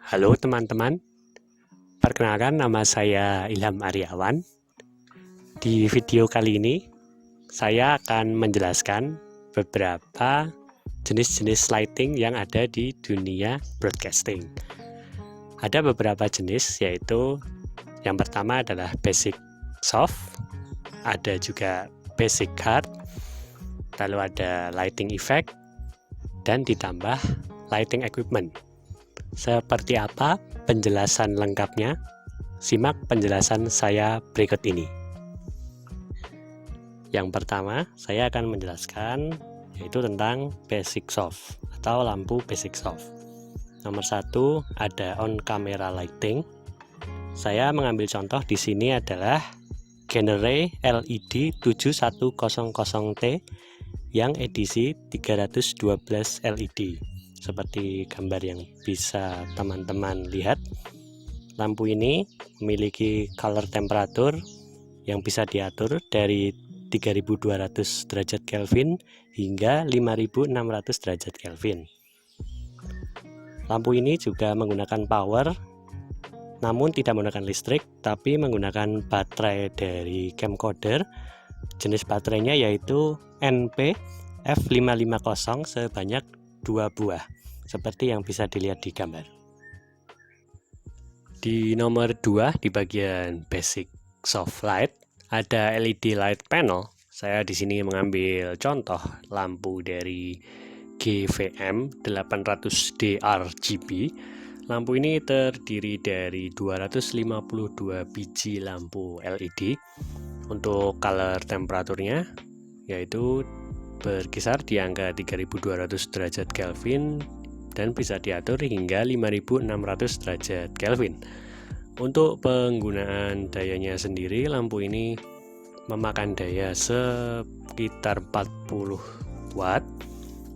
Halo teman-teman, perkenalkan nama saya Ilham Aryawan. Di video kali ini, saya akan menjelaskan beberapa jenis-jenis lighting yang ada di dunia broadcasting. Ada beberapa jenis, yaitu yang pertama adalah basic soft, ada juga basic hard, lalu ada lighting effect, dan ditambah lighting equipment. Seperti apa penjelasan lengkapnya? Simak penjelasan saya berikut ini. Yang pertama, saya akan menjelaskan yaitu tentang basic soft atau lampu basic soft. Nomor 1 ada on camera lighting. Saya mengambil contoh di sini adalah Genere LED 7100T yang edisi 312 LED. Seperti gambar yang bisa teman-teman lihat, lampu ini memiliki color temperatur yang bisa diatur dari 3200 derajat Kelvin hingga 5600 derajat Kelvin. Lampu ini juga menggunakan power, namun tidak menggunakan listrik, tapi menggunakan baterai dari camcorder. Jenis baterainya yaitu NP F550 sebanyak 2 buah, seperti yang bisa dilihat di gambar. Di nomor 2 di bagian basic soft light ada LED light panel. Saya di sini mengambil contoh lampu dari GVM 800D RGB. Lampu ini terdiri dari 252 biji lampu LED. Untuk color temperaturnya yaitu berkisar di angka 3200 derajat Kelvin dan bisa diatur hingga 5600 derajat Kelvin. Untuk penggunaan dayanya sendiri, lampu ini memakan daya sekitar 40 watt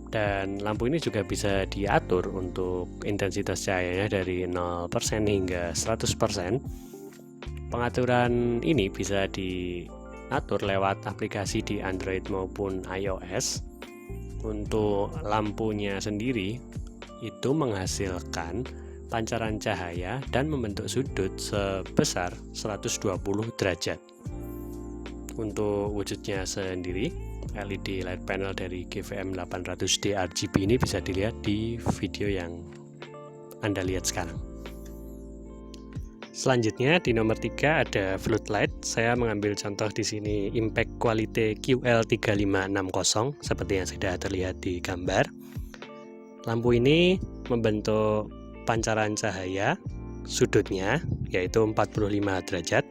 dan lampu ini juga bisa diatur untuk intensitas cahayanya dari 0% hingga 100%. Pengaturan ini bisa diatur lewat aplikasi di Android maupun iOS. Untuk lampunya sendiri itu menghasilkan pancaran cahaya dan membentuk sudut sebesar 120 derajat. Untuk wujudnya sendiri, LED light panel dari GVM 800D RGB ini bisa dilihat di video yang Anda lihat sekarang. Selanjutnya di nomor 3 ada floodlight. Saya mengambil contoh di sini Impact Quality QL3560 seperti yang sudah terlihat di gambar. Lampu ini membentuk pancaran cahaya sudutnya yaitu 45 derajat.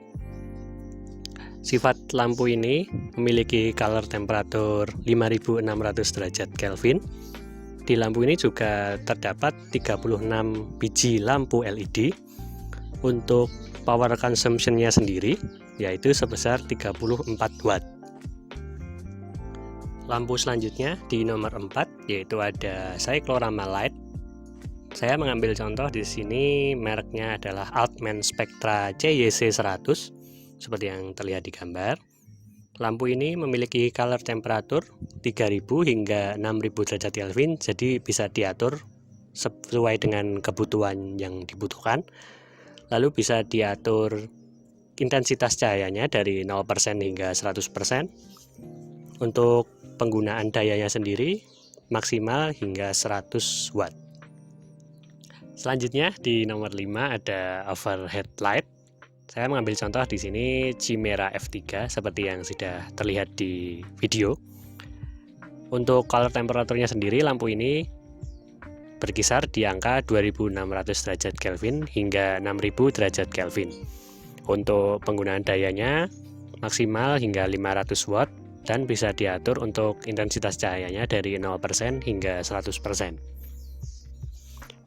Sifat lampu ini memiliki color temperatur 5600 derajat Kelvin. Di lampu ini juga terdapat 36 biji lampu LED. Untuk power consumption-nya sendiri yaitu sebesar 34 watt. Lampu selanjutnya di nomor 4 yaitu ada Cyclorama Light. Saya mengambil contoh di sini mereknya adalah Altman Spectra CYC100 seperti yang terlihat di gambar. Lampu ini memiliki color temperatur 3000 hingga 6000 derajat Kelvin, jadi bisa diatur sesuai dengan kebutuhan yang dibutuhkan. Lalu bisa diatur intensitas cahayanya dari 0% hingga 100%. Untuk penggunaan dayanya sendiri maksimal hingga 100 watt. Selanjutnya di nomor 5 ada overhead light. Saya mengambil contoh di sini Chimera F3 seperti yang sudah terlihat di video. Untuk color temperaturnya sendiri lampu ini berkisar di angka 2600 derajat Kelvin hingga 6000 derajat Kelvin. Untuk penggunaan dayanya maksimal hingga 500 watt dan bisa diatur untuk intensitas cahayanya dari 0% hingga 100%.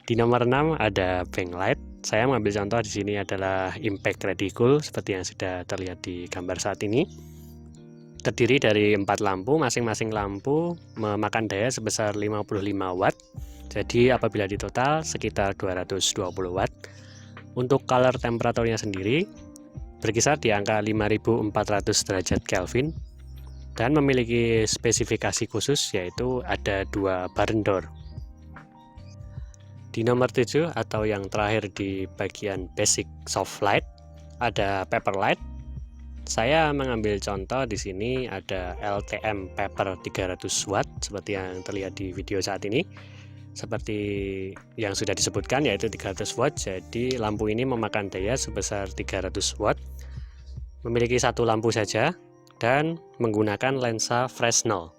Di nomor 6 ada backlight. Saya mengambil contoh di sini adalah Impact Reticle seperti yang sudah terlihat di gambar saat ini. Terdiri dari 4 lampu, masing-masing lampu memakan daya sebesar 55 watt. Jadi apabila di total sekitar 220 watt. Untuk color temperaturnya sendiri berkisar di angka 5400 derajat Kelvin dan memiliki spesifikasi khusus yaitu ada 2 barn door. Di nomor 7 atau yang terakhir di bagian basic soft light ada paper light. Saya mengambil contoh di sini ada LTM paper 300 watt seperti yang terlihat di video saat ini. Seperti yang sudah disebutkan yaitu 300 watt. Jadi lampu ini memakan daya sebesar 300 watt. Memiliki satu lampu saja dan menggunakan lensa Fresnel.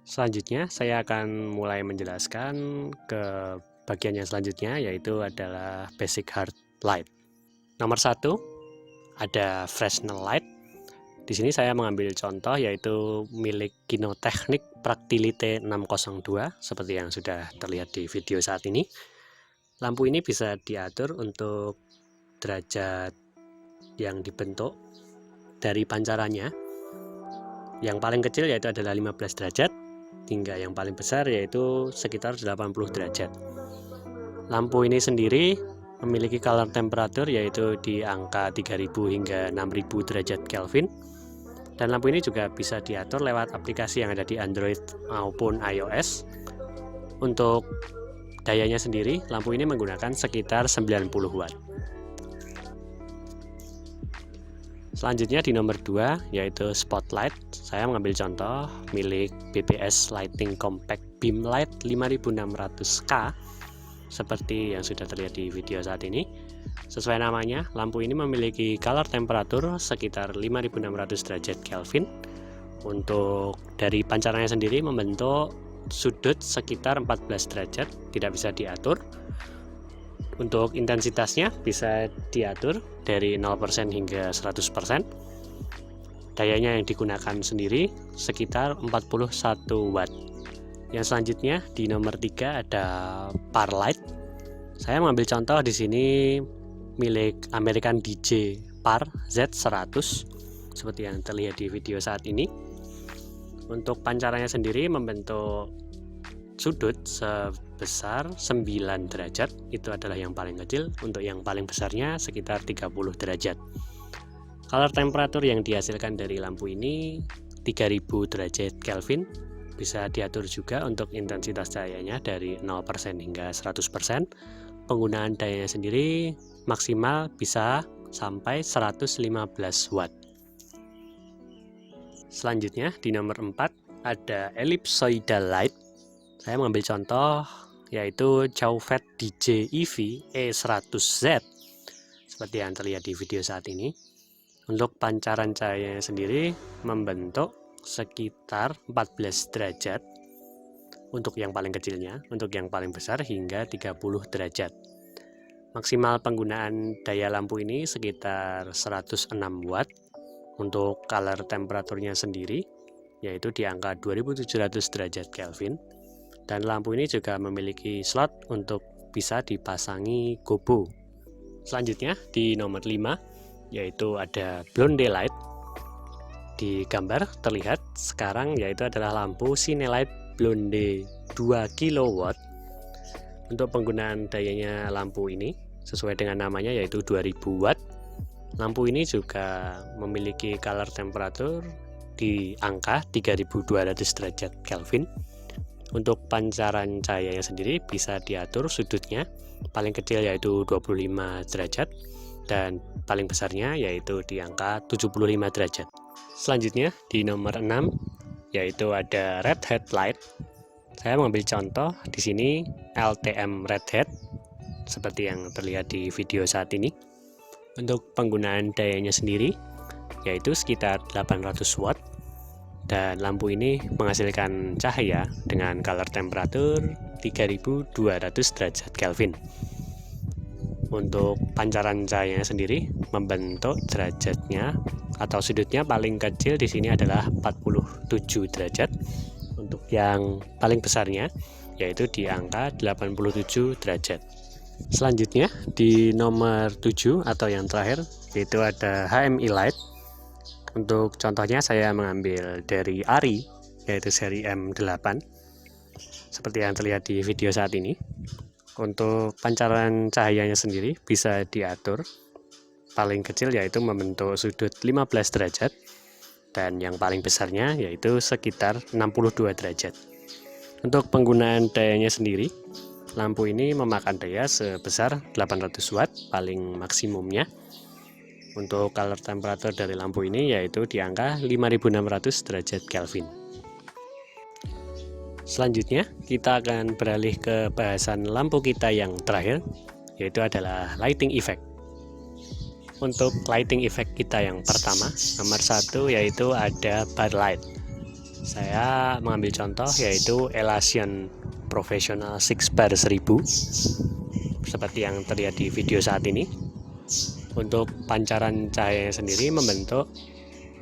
Selanjutnya saya akan mulai menjelaskan ke bagian yang selanjutnya, yaitu adalah basic hard light. Nomor 1 ada Fresnel light. Di sini saya mengambil contoh yaitu milik Kinotechnik Practilite 602 seperti yang sudah terlihat di video saat ini. Lampu ini bisa diatur untuk derajat yang dibentuk dari pancarannya. Yang paling kecil yaitu adalah 15 derajat hingga yang paling besar yaitu sekitar 80 derajat. Lampu ini sendiri memiliki color temperature yaitu di angka 3000 hingga 6000 derajat Kelvin. Dan lampu ini juga bisa diatur lewat aplikasi yang ada di Android maupun iOS. Untuk dayanya sendiri, lampu ini menggunakan sekitar 90 watt. Selanjutnya di nomor 2 yaitu spotlight. Saya mengambil contoh milik BPS Lighting Compact Beam Light 5600K seperti yang sudah terlihat di video saat ini. Sesuai namanya, lampu ini memiliki color temperature sekitar 5600 derajat Kelvin. Untuk dari pancarannya sendiri membentuk sudut sekitar 14 derajat, tidak bisa diatur. Untuk intensitasnya bisa diatur dari 0% hingga 100%. Dayanya yang digunakan sendiri sekitar 41 watt. Yang selanjutnya di nomor 3 ada par light. Saya mengambil contoh di sini milik American DJ Par Z100 seperti yang terlihat di video saat ini. Untuk pancarannya sendiri membentuk sudut sebesar 9 derajat, itu adalah yang paling kecil. Untuk yang paling besarnya sekitar 30 derajat. Color temperature yang dihasilkan dari lampu ini 3000 derajat Kelvin. Bisa diatur juga untuk intensitas cahayanya dari 0% hingga 100%. Penggunaan dayanya sendiri maksimal bisa sampai 115 watt. Selanjutnya di nomor 4 ada ellipsoidal light. Saya mengambil contoh yaitu Chauvet DJ EV E100Z seperti yang terlihat di video saat ini. Untuk pancaran cahayanya sendiri membentuk sekitar 14 derajat untuk yang paling kecilnya, untuk yang paling besar hingga 30 derajat. Maksimal penggunaan daya lampu ini sekitar 106 watt. Untuk color temperaturnya sendiri yaitu di angka 2700 derajat Kelvin. Dan lampu ini juga memiliki slot untuk bisa dipasangi gobo. Selanjutnya di nomor 5 yaitu ada blonde light. Di gambar terlihat sekarang yaitu adalah lampu Cinelight Blonde 2 kW. Untuk penggunaan dayanya lampu ini sesuai dengan namanya yaitu 2000 watt. Lampu ini juga memiliki color temperature di angka 3200 derajat Kelvin. Untuk pancaran cahayanya sendiri bisa diatur sudutnya, paling kecil yaitu 25 derajat dan paling besarnya yaitu di angka 75 derajat. Selanjutnya di nomor 6 yaitu ada red hat light. Saya mengambil contoh di sini LTM red hat seperti yang terlihat di video saat ini. Untuk penggunaan dayanya sendiri yaitu sekitar 800 watt. Dan lampu ini menghasilkan cahaya dengan color temperature 3200 derajat Kelvin. Untuk pancaran cahayanya sendiri membentuk derajatnya atau sudutnya paling kecil di sini adalah 47 derajat. Untuk yang paling besarnya yaitu di angka 87 derajat. Selanjutnya di nomor 7 atau yang terakhir yaitu ada HMI light. Untuk contohnya saya mengambil dari ARRI yaitu seri M8 seperti yang terlihat di video saat ini. Untuk pancaran cahayanya sendiri bisa diatur paling kecil yaitu membentuk sudut 15 derajat dan yang paling besarnya yaitu sekitar 62 derajat. Untuk penggunaan dayanya sendiri lampu ini memakan daya sebesar 800 watt paling maksimumnya. Untuk color temperature dari lampu ini yaitu di angka 5600 derajat Kelvin. Selanjutnya kita akan beralih ke bahasan lampu kita yang terakhir, yaitu adalah lighting effect. Untuk lighting effect kita yang pertama, nomor 1 yaitu ada bar light. Saya mengambil contoh yaitu Elation Professional 6 bar 1000 seperti yang terlihat di video saat ini. Untuk pancaran cahaya sendiri membentuk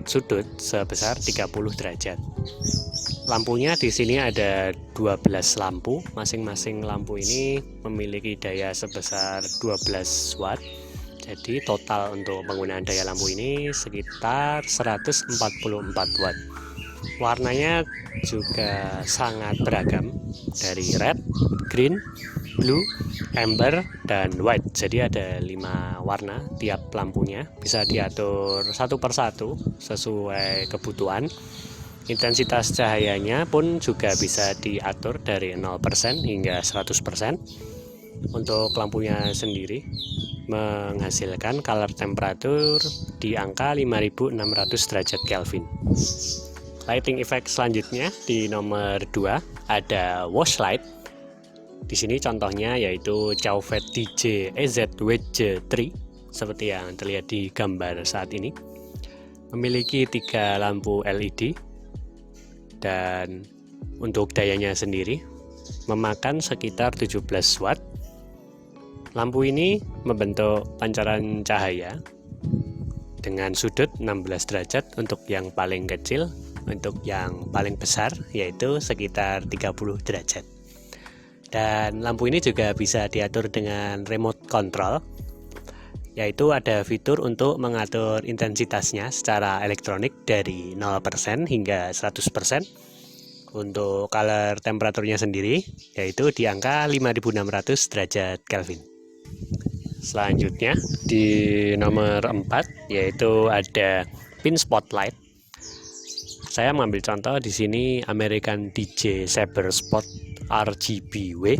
sudut sebesar 30 derajat. Lampunya di sini ada 12 lampu, masing-masing lampu ini memiliki daya sebesar 12 watt. Jadi total untuk penggunaan daya lampu ini sekitar 144 watt. Warnanya juga sangat beragam, dari red, green, blue, amber, dan white. Jadi ada 5 warna tiap lampunya, bisa diatur satu persatu sesuai kebutuhan. Intensitas cahayanya pun juga bisa diatur dari 0% hingga 100%. Untuk lampunya sendiri menghasilkan color temperature di angka 5600 derajat Kelvin. Lighting effect selanjutnya di nomor 2 ada wash light. Di sini contohnya yaitu Chauvet DJ EZ-WJ3 seperti yang terlihat di gambar saat ini. Memiliki 3 lampu LED dan untuk dayanya sendiri memakan sekitar 17 watt. Lampu ini membentuk pancaran cahaya dengan sudut 16 derajat untuk yang paling kecil, untuk yang paling besar yaitu sekitar 30 derajat. Dan lampu ini juga bisa diatur dengan remote control, yaitu ada fitur untuk mengatur intensitasnya secara elektronik dari 0% hingga 100%. Untuk color temperaturnya sendiri yaitu di angka 5600 derajat Kelvin. Selanjutnya di nomor 4 yaitu ada pin spotlight. Saya mengambil contoh di sini American DJ Saber Spot RGB-W.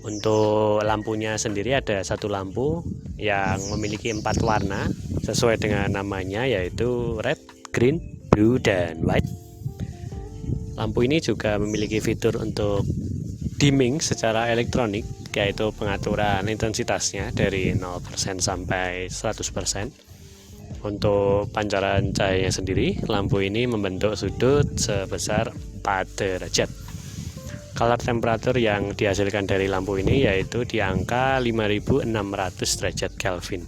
Untuk lampunya sendiri ada satu lampu yang memiliki 4 warna sesuai dengan namanya yaitu red, green, blue, dan white. Lampu ini juga memiliki fitur untuk dimming secara elektronik, yaitu pengaturan intensitasnya dari 0% sampai 100%. Untuk pancaran cahayanya sendiri, lampu ini membentuk sudut sebesar 4 derajat. Color temperature yang dihasilkan dari lampu ini yaitu di angka 5600 derajat Kelvin.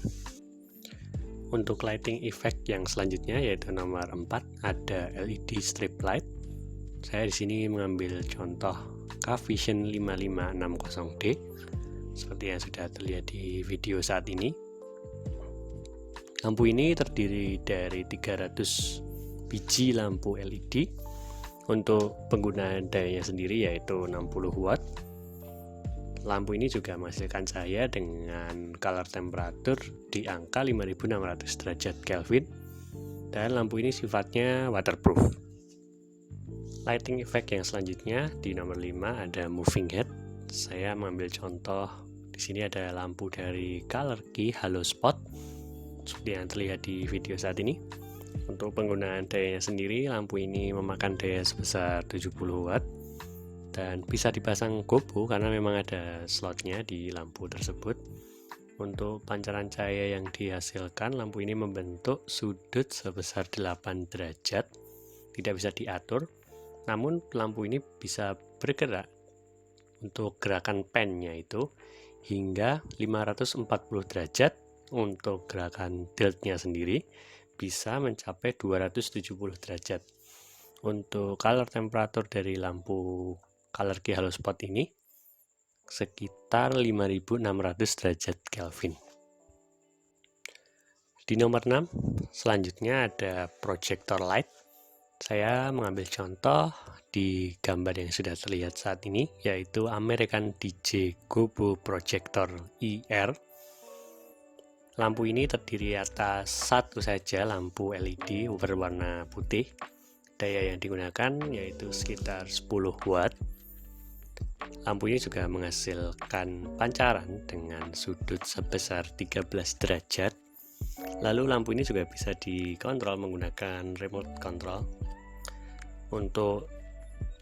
Untuk lighting effect yang selanjutnya yaitu nomor 4 ada LED strip light. Saya di sini mengambil contoh K-Vision 5560D seperti yang sudah terlihat di video saat ini. Lampu ini terdiri dari 300 biji lampu LED. Untuk penggunaan dayanya sendiri yaitu 60 watt. Lampu ini juga menghasilkan cahaya dengan color temperature di angka 5600 derajat Kelvin. Dan lampu ini sifatnya waterproof. Lighting effect yang selanjutnya di nomor 5 ada moving head. Saya mengambil contoh di sini ada lampu dari Color Key Halo Spot seperti yang terlihat di video saat ini. Untuk penggunaan dayanya sendiri, lampu ini memakan daya sebesar 70 watt dan bisa dipasang gobo karena memang ada slotnya di lampu tersebut. Untuk pancaran cahaya yang dihasilkan, lampu ini membentuk sudut sebesar 8 derajat, tidak bisa diatur. Namun lampu ini bisa bergerak untuk gerakan pennya itu hingga 540 derajat. Untuk gerakan tiltnya sendiri bisa mencapai 270 derajat. Untuk color temperature dari lampu Color Key Halo Spot ini sekitar 5600 derajat Kelvin. Di nomor 6 selanjutnya ada projector light. Saya mengambil contoh di gambar yang sudah terlihat saat ini yaitu American DJ Gobo Projector IR. Lampu ini terdiri atas satu saja lampu LED berwarna putih. Daya yang digunakan yaitu sekitar 10 watt. Lampu ini juga menghasilkan pancaran dengan sudut sebesar 13 derajat. Lalu lampu ini juga bisa dikontrol menggunakan remote control. Untuk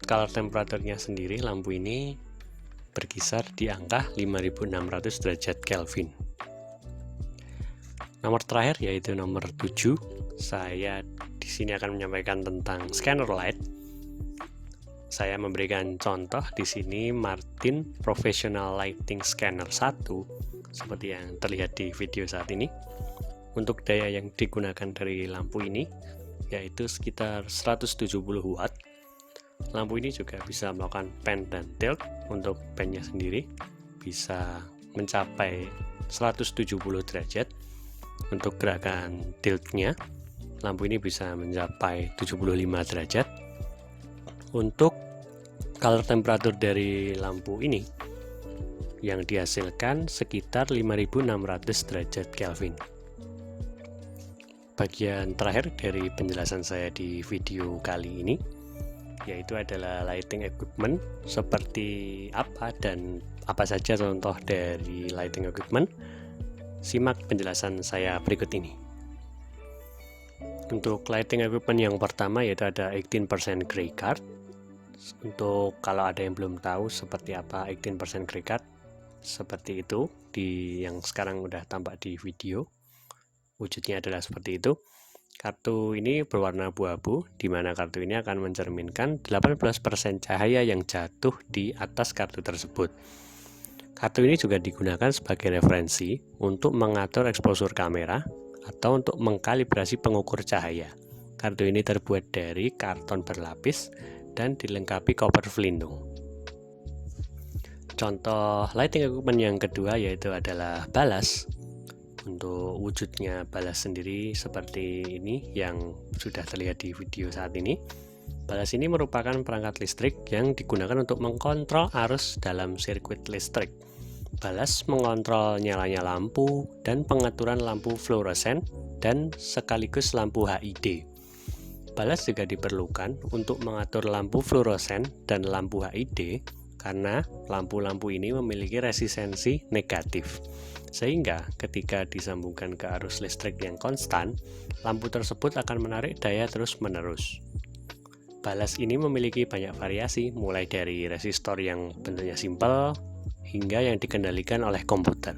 color temperaturnya sendiri, lampu ini berkisar di angka 5600 derajat Kelvin. Nomor terakhir yaitu nomor 7. Saya di sini akan menyampaikan tentang scanner light. Saya memberikan contoh di sini Martin Professional Lighting Scanner 1 seperti yang terlihat di video saat ini. Untuk daya yang digunakan dari lampu ini yaitu sekitar 170 watt. Lampu ini juga bisa melakukan pan dan tilt. Untuk pannya sendiri bisa mencapai 170 derajat. Untuk gerakan tiltnya, lampu ini bisa mencapai 75 derajat. Untuk color temperatur dari lampu ini yang dihasilkan sekitar 5600 derajat Kelvin. Bagian terakhir dari penjelasan saya di video kali ini yaitu adalah lighting equipment. Seperti apa dan apa saja contoh dari lighting equipment? Simak penjelasan saya berikut ini. Untuk lighting equipment yang pertama yaitu ada 18% gray card. Untuk kalau ada yang belum tahu seperti apa 18% gray card, seperti itu di yang sekarang udah tampak di video. Wujudnya adalah seperti itu. Kartu ini berwarna abu-abu, di mana kartu ini akan mencerminkan 18% cahaya yang jatuh di atas kartu tersebut. Kartu ini juga digunakan sebagai referensi untuk mengatur exposure kamera atau untuk mengkalibrasi pengukur cahaya. Kartu ini terbuat dari karton berlapis dan dilengkapi koper pelindung. Contoh lighting equipment yang kedua yaitu adalah balas. Untuk wujudnya balas sendiri seperti ini yang sudah terlihat di video saat ini. Balas ini merupakan perangkat listrik yang digunakan untuk mengkontrol arus dalam sirkuit listrik. Balas mengontrol nyalanya lampu dan pengaturan lampu fluoresen dan sekaligus lampu HID. Balas juga diperlukan untuk mengatur lampu fluoresen dan lampu HID karena lampu-lampu ini memiliki resistensi negatif. Sehingga ketika disambungkan ke arus listrik yang konstan, lampu tersebut akan menarik daya terus-menerus. Balas ini memiliki banyak variasi, mulai dari resistor yang bentuknya simpel hingga yang dikendalikan oleh komputer.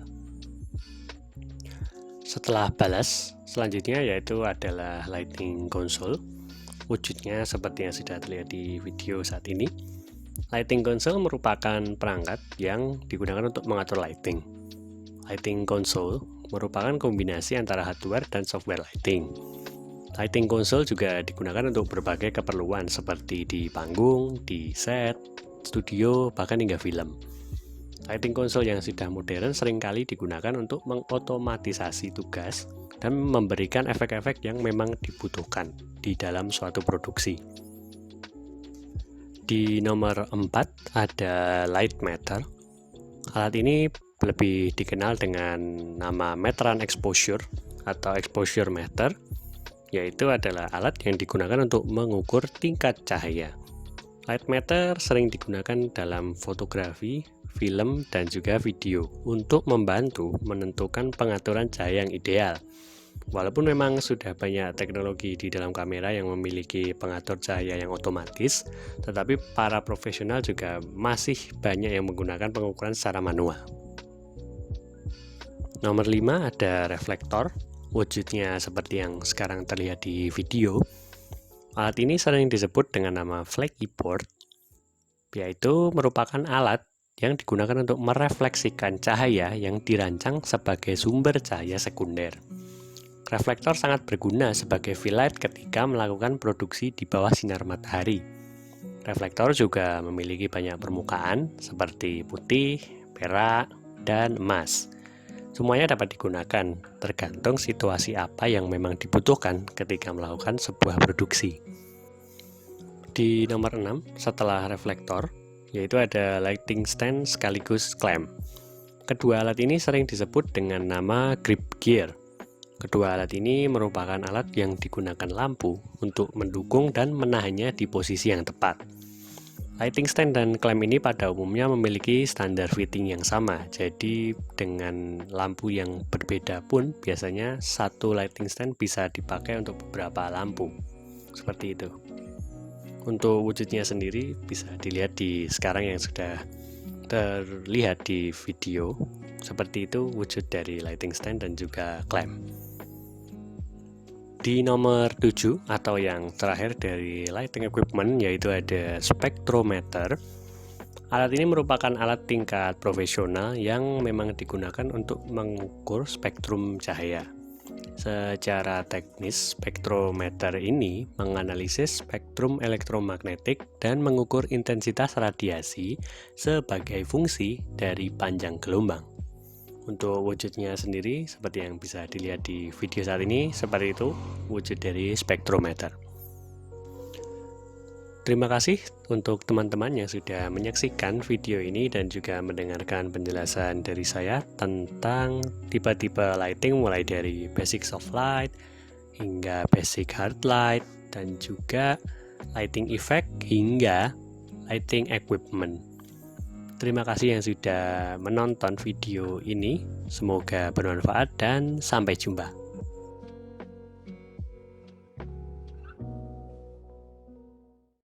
Setelah balas, selanjutnya yaitu adalah lighting console. Wujudnya seperti yang sudah terlihat di video saat ini. Lighting console merupakan perangkat yang digunakan untuk mengatur lighting. Lighting console merupakan kombinasi antara hardware dan software lighting. Lighting console juga digunakan untuk berbagai keperluan seperti di panggung, di set, studio, bahkan hingga film. Lighting console yang sudah modern seringkali digunakan untuk mengotomatisasi tugas dan memberikan efek-efek yang memang dibutuhkan di dalam suatu produksi. Di nomor 4 ada light meter. Alat ini lebih dikenal dengan nama meteran exposure atau exposure meter, yaitu adalah alat yang digunakan untuk mengukur tingkat cahaya. Light meter sering digunakan dalam fotografi, film, dan juga video untuk membantu menentukan pengaturan cahaya yang ideal. Walaupun memang sudah banyak teknologi di dalam kamera yang memiliki pengatur cahaya yang otomatis, tetapi para profesional juga masih banyak yang menggunakan pengukuran secara manual. Nomor 5 ada reflektor. Wujudnya seperti yang sekarang terlihat di video. Alat ini sering disebut dengan nama flaky board, yaitu merupakan alat yang digunakan untuk merefleksikan cahaya yang dirancang sebagai sumber cahaya sekunder. Reflektor sangat berguna sebagai fill light ketika melakukan produksi di bawah sinar matahari. Reflektor juga memiliki banyak permukaan seperti putih, perak, dan emas. Semuanya dapat digunakan tergantung situasi apa yang memang dibutuhkan ketika melakukan sebuah produksi. Di nomor 6, setelah reflektor, yaitu ada lighting stand sekaligus clamp. Kedua alat ini sering disebut dengan nama grip gear. Kedua alat ini merupakan alat yang digunakan lampu untuk mendukung dan menahannya di posisi yang tepat. Lighting stand dan clamp ini pada umumnya memiliki standar fitting yang sama. Jadi dengan lampu yang berbeda pun biasanya satu lighting stand bisa dipakai untuk beberapa lampu. Seperti itu. Untuk wujudnya sendiri bisa dilihat di sekarang yang sudah terlihat di video. Seperti itu wujud dari lighting stand dan juga clamp. Di nomor 7 atau yang terakhir dari lighting equipment yaitu ada spektrometer. Alat ini merupakan alat tingkat profesional yang memang digunakan untuk mengukur spektrum cahaya. Secara teknis, spektrometer ini menganalisis spektrum elektromagnetik dan mengukur intensitas radiasi sebagai fungsi dari panjang gelombang. Untuk wujudnya sendiri, seperti yang bisa dilihat di video saat ini, seperti itu wujud dari spektrometer. Terima kasih untuk teman-teman yang sudah menyaksikan video ini dan juga mendengarkan penjelasan dari saya tentang tipe-tipe lighting mulai dari basic soft light hingga basic hard light dan juga lighting effect hingga lighting equipment. Terima kasih yang sudah menonton video ini. Semoga bermanfaat dan sampai jumpa.